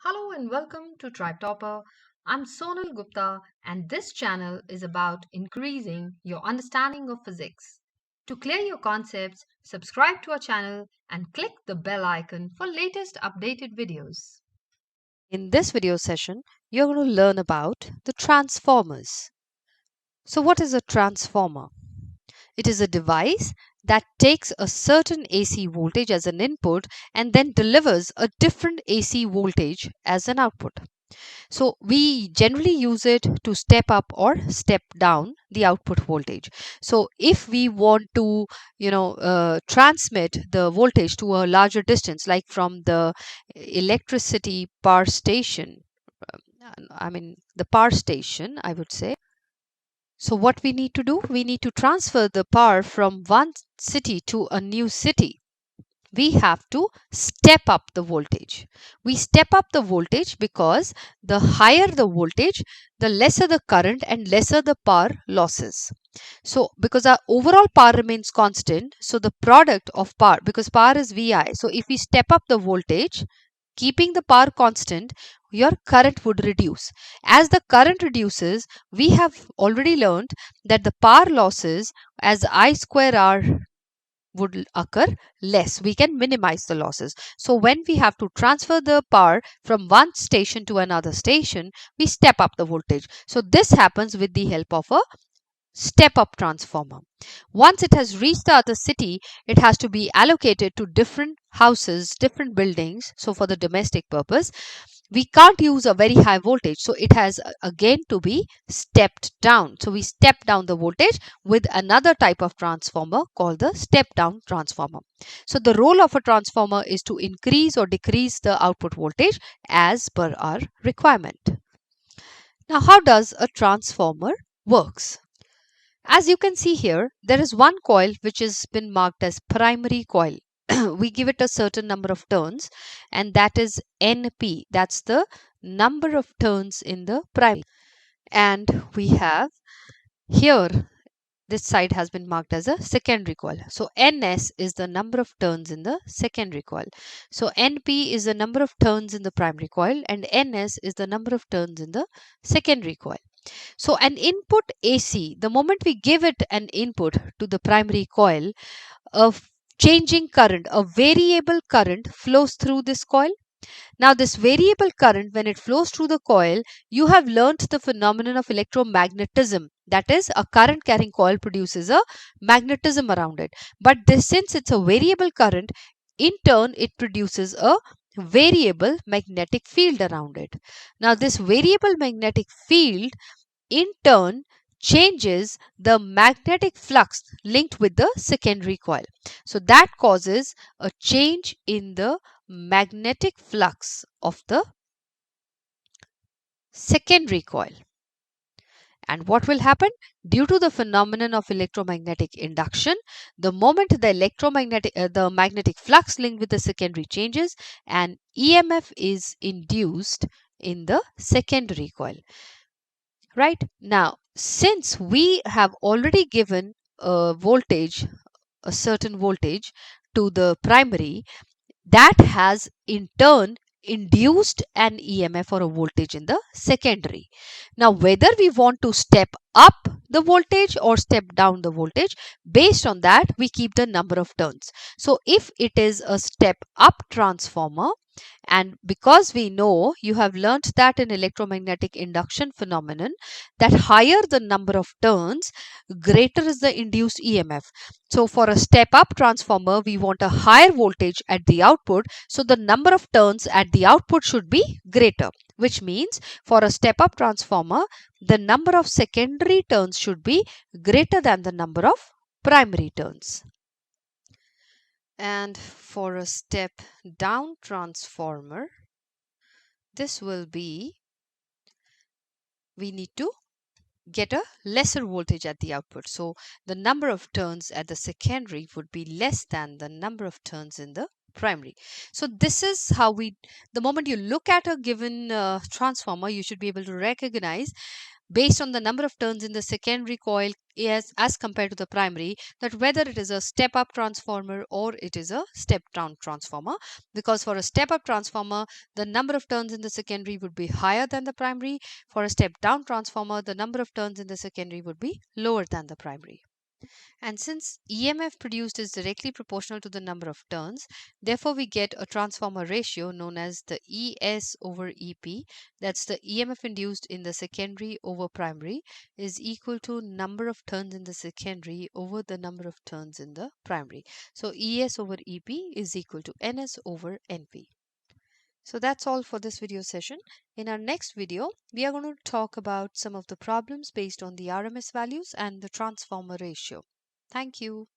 Hello and welcome to Tribe Topper. I'm Sonal Gupta, and this channel is about increasing your understanding of physics. To clear your concepts, subscribe to our channel and click the bell icon for latest updated videos. In this video session, you're going to learn about the transformers. So, what is a transformer? It is a device that takes a certain AC voltage as an input and then delivers a different AC voltage as an output. So, we generally use it to step up or step down the output voltage. So, if we want to, transmit the voltage to a larger distance, like from the electricity power station, the power station, I would say. So, what we need to do? We need to transfer the power from one city to a new city. We have to step up the voltage. We step up the voltage because the higher the voltage, the lesser the current and lesser the power losses. So, because our overall power remains constant, so the product of power, because power is VI, so if we step up the voltage, keeping the power constant, your current would reduce. As the current reduces, we have already learned that the power losses as I square R would occur less. We can minimize the losses. So when we have to transfer the power from one station to another station, we step up the voltage. So this happens with the help of a step up transformer. Once it has reached the other city, it has to be allocated to different houses, different buildings. So for the domestic purpose, we can't use a very high voltage. So it has again to be stepped down. So we step down the voltage with another type of transformer called the step down transformer. So the role of a transformer is to increase or decrease the output voltage as per our requirement. Now, how does a transformer works? As you can see here, there is one coil which has been marked as primary coil. We give it a certain number of turns, and that is NP. That's the number of turns in the primary. And we have here, this side has been marked as a secondary coil. So NS is the number of turns in the secondary coil. So NP is the number of turns in the primary coil, and NS is the number of turns in the secondary coil. So an input AC, the moment we give it an input to the primary coil, a changing current, a variable current flows through this coil. Now this variable current, when it flows through the coil, you have learnt the phenomenon of electromagnetism. That is, a current carrying coil produces a magnetism around it. But this, since it's a variable current, in turn it produces a variable magnetic field around it. Now this variable magnetic field in turn changes the magnetic flux linked with the secondary coil. So that causes a change in the magnetic flux of the secondary coil. And what will happen? Due to the phenomenon of electromagnetic induction, the moment the magnetic flux linked with the secondary changes, an EMF is induced in the secondary coil. Right now, since we have already given a certain voltage to the primary, that has in turn induced an EMF or a voltage in the secondary. Now, whether we want to step up the voltage or step down the voltage, based on that, we keep the number of turns. So, if it is a step up transformer, and because we know, you have learnt that in electromagnetic induction phenomenon, that higher the number of turns, greater is the induced EMF. So for a step up transformer, we want a higher voltage at the output. So the number of turns at the output should be greater, which means for a step up transformer, the number of secondary turns should be greater than the number of primary turns. And for a step down transformer, this will be, we need to get a lesser voltage at the output. So the number of turns at the secondary would be less than the number of turns in the primary. So this is how the moment you look at a given transformer, you should be able to recognize based on the number of turns in the secondary coil as compared to the primary, that whether it is a step up transformer or it is a step down transformer. Because for a step up transformer, the number of turns in the secondary would be higher than the primary. For a step down transformer, the number of turns in the secondary would be lower than the primary. And since EMF produced is directly proportional to the number of turns, therefore we get a transformer ratio known as the ES over EP. That's the EMF induced in the secondary over primary is equal to number of turns in the secondary over the number of turns in the primary. So ES over EP is equal to NS over NP. So that's all for this video session. In our next video, we are going to talk about some of the problems based on the RMS values and the transformer ratio. Thank you.